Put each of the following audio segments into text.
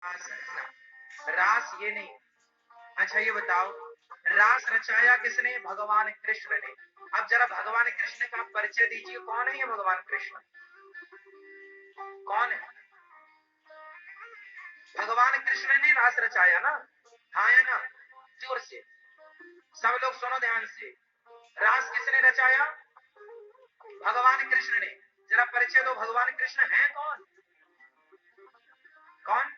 रास रचना, रास ये नहीं। अच्छा ये बताओ, रास रचाया किसने? भगवान कृष्ण ने। अब जरा भगवान कृष्ण का परिचय दीजिए, कौन है ये भगवान कृष्ण? कौन है? भगवान कृष्ण ने रास रचाया ना? हाँ या ना? जोर से सब लोग सुनो ध्यान से। रास किसने रचाया? भगवान कृष्ण ने। जरा परिचय दो, भगवान कृष्ण है कौन? कौन?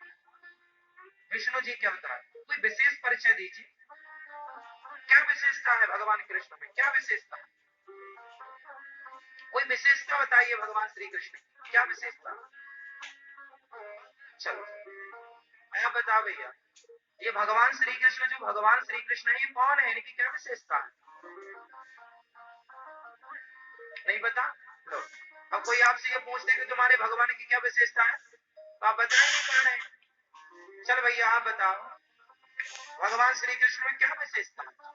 विष्णु जी के अवतार। कोई विशेष परिचय दीजिए, क्या विशेषता है भगवान कृष्ण में? क्या विशेषता है? कोई विशेषता बताइए भगवान श्री कृष्ण की, क्या विशेषता? चलो आप बताओ भैया, ये भगवान श्री कृष्ण, जो भगवान श्री कृष्ण है, ये कौन है? इनकी क्या विशेषता है? नहीं पता? लो, अब कोई आपसे ये पूछते कि तुम्हारे भगवान की क्या विशेषता है, तो आप बता ही नहीं पा रहे। चल भैया आप बताओ, भगवान श्री कृष्ण में क्या विशेषता है?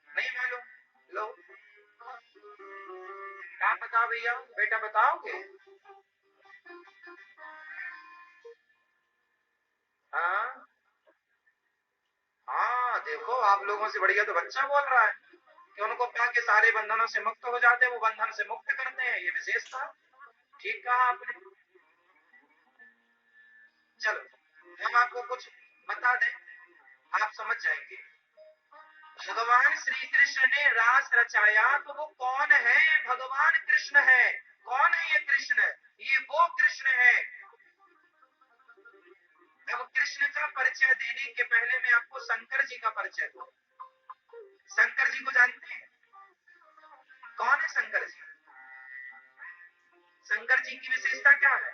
नहीं मालूम? लो आप बताओ भैया, बेटा बताओगे? हाँ हाँ, देखो आप लोगों से बढ़िया तो बच्चा बोल रहा है कि उनको पाके सारे बंधनों से मुक्त हो जाते हैं, वो बंधन से मुक्त करते हैं, ये विशेषता। ठीक कहा आपने। चलो हम आपको कुछ बता दें, आप समझ जाएंगे। भगवान श्री कृष्ण ने रास रचाया तो वो कौन है? भगवान कृष्ण है। कौन है ये कृष्ण? ये वो कृष्ण है। अब कृष्ण का परिचय देने के पहले मैं आपको शंकर जी का परिचय दूं। शंकर जी को जानते हैं? कौन है शंकर जी? शंकर जी की विशेषता क्या है?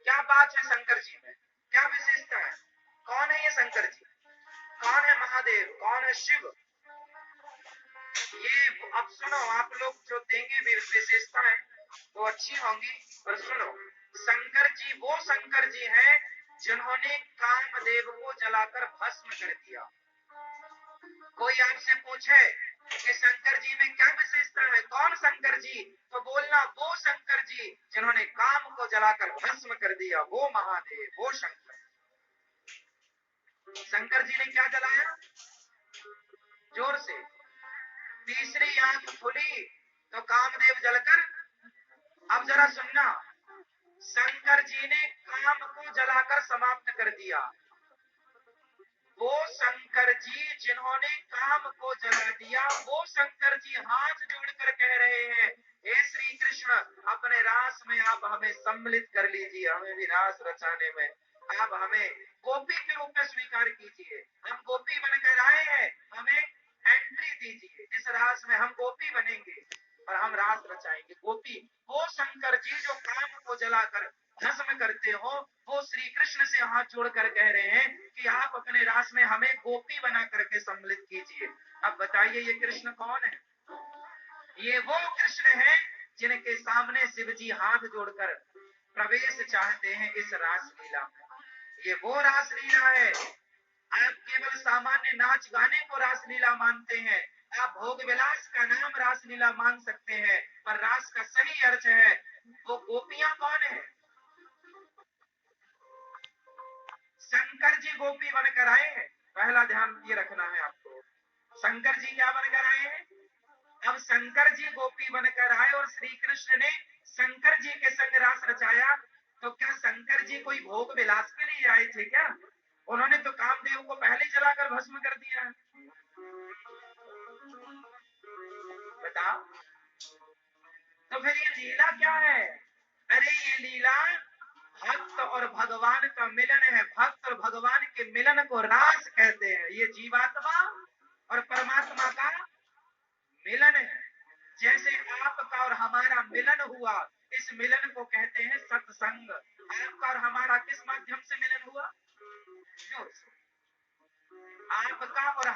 क्या बात है शंकर जी में? क्या विशेषता है? कौन है ये शंकर जी? कौन है महादेव? कौन है शिव? ये अब सुनो, आप लोग जो देंगे विशेषताएं वो अच्छी होंगी, पर सुनो, शंकर जी वो शंकर जी हैं जिन्होंने कामदेव को जलाकर भस्म कर दिया। कोई आपसे पूछे कि शंकर जी में क्या विशेषता है, कौन शंकर जी, तो बोलना वो शंकर जी जिन्होंने काम को जलाकर भस्म कर दिया, वो महादेव, वो शंकर। शंकर जी ने क्या जलाया? जोर से। तीसरी आंख खुली तो कामदेव जलकर। अब जरा सुनना, शंकर जी ने काम को जलाकर समाप्त कर दिया। वो शंकर जी जिन्होंने काम को जला दिया, वो शंकर जी हाथ जोड़कर कह रहे हैं, हे श्री कृष्ण अपने रास में आप हमें सम्मिलित कर लीजिए, हमें भी रास रचाने में आप हमें गोपी के रूप में स्वीकार कीजिए। हम गोपी बनकर आए हैं, हमें एंट्री दीजिए, इस रास में हम गोपी बनेंगे और हम रास रचाएंगे। गोपी वो शंकर जी जो काम को जलाकर भस्म करते हो, वो श्री कृष्ण से हाथ जोड़कर कह रहे हैं कि आप अपने रास में हमें गोपी बना करके सम्मिलित कीजिए। अब बताइए ये कृष्ण कौन है? ये वो कृष्ण है जिनके सामने शिव जी हाथ जोड़कर प्रवेश चाहते हैं इस रासलीला में। ये वो रासलीला है। आप केवल सामान्य नाच गाने को रासलीला मानते हैं, आप भोग विलास का नाम रासलीला मान सकते हैं, पर रास का सही अर्थ है वो गोपियां कौन है? शंकर जी गोपी बनकर आए हैं, पहला ध्यान ये रखना है आपको। शंकर जी क्या बनकर आए हैं? अब शंकर जी गोपी बनकर आए और श्री कृष्ण ने शंकर जी के संग रास रचाया, तो क्या शंकर जी कोई भोग विलास के लिए आए थे क्या? उन्होंने तो कामदेव को पहले जलाकर भस्म कर दिया। बताओ, तो फिर ये लीला क्या है? अरे ये लीला भक्त और भगवान का मिलन है। भक्त और भगवान के मिलन को रास कहते हैं। ये जीवात्मा और परमात्मा का मिलन है। जैसे आपका और हमारा मिलन हुआ, इस मिलन को कहते हैं सत्संग। आपका और हमारा किस माध्यम से मिलन हुआ? जो आपका और